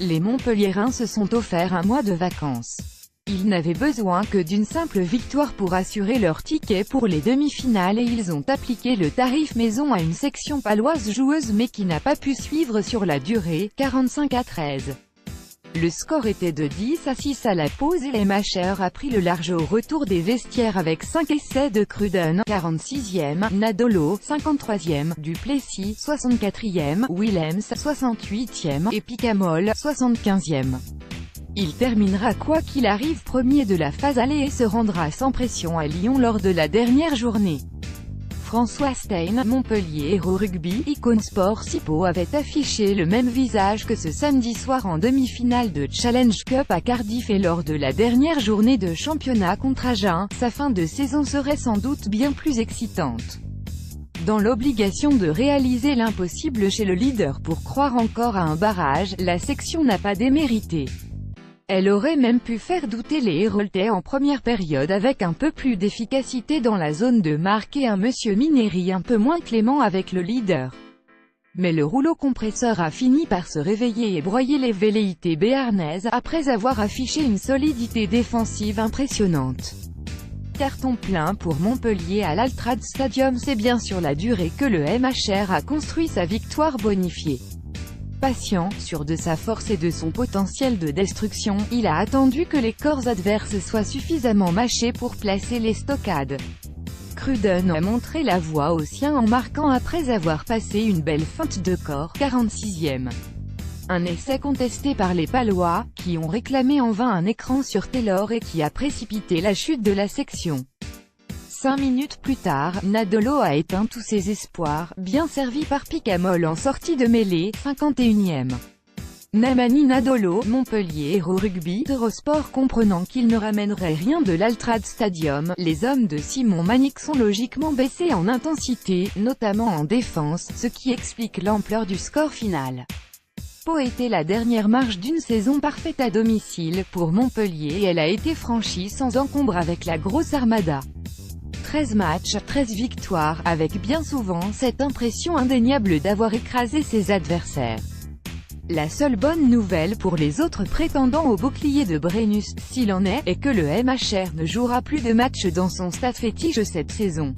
Les Montpelliérains se sont offerts un mois de vacances. Ils n'avaient besoin que d'une simple victoire pour assurer leur ticket pour les demi-finales et ils ont appliqué le tarif maison à une section paloise joueuse mais qui n'a pas pu suivre sur la durée, 45-13. Le score était de 10-6 à la pause et MHR a pris le large au retour des vestiaires avec 5 essais de Cruden, 46e, Nadolo, 53e, Duplessis, 64e, Willems, 68e, et Picamol, 75e. Il terminera quoi qu'il arrive premier de la phase aller et se rendra sans pression à Lyon lors de la dernière journée. François Stein, Montpellier Hérault Rugby, Icône Sport Sipo avait affiché le même visage que ce samedi soir en demi-finale de Challenge Cup à Cardiff et lors de la dernière journée de championnat contre Agen, sa fin de saison serait sans doute bien plus excitante. Dans l'obligation de réaliser l'impossible chez le leader pour croire encore à un barrage, la section n'a pas démérité. Elle aurait même pu faire douter les Héraultais en première période avec un peu plus d'efficacité dans la zone de marque et un monsieur Mineri un peu moins clément avec le leader. Mais le rouleau compresseur a fini par se réveiller et broyer les velléités béarnaises, après avoir affiché une solidité défensive impressionnante. Carton plein pour Montpellier à l'Altrad Stadium. C'est bien sur la durée que le MHR a construit sa victoire bonifiée. Patient, sûr de sa force et de son potentiel de destruction, il a attendu que les corps adverses soient suffisamment mâchés pour placer les stockades. Cruden a montré la voie aux siens en marquant après avoir passé une belle feinte de corps, 46e. Un essai contesté par les Palois, qui ont réclamé en vain un écran sur Taylor et qui a précipité la chute de la section. 5 minutes plus tard, Nadolo a éteint tous ses espoirs, bien servi par Picamol en sortie de mêlée, 51e. Namani Nadolo, Montpellier Hérault Rugby, Eurosport comprenant qu'il ne ramènerait rien de l'Altrad Stadium, les hommes de Simon Manick sont logiquement baissés en intensité, notamment en défense, ce qui explique l'ampleur du score final. Pau était la dernière marche d'une saison parfaite à domicile pour Montpellier et elle a été franchie sans encombre avec la grosse armada. 13 matchs, 13 victoires, avec bien souvent cette impression indéniable d'avoir écrasé ses adversaires. La seule bonne nouvelle pour les autres prétendants au bouclier de Brennus, s'il en est que le MHR ne jouera plus de matchs dans son stade fétiche cette saison.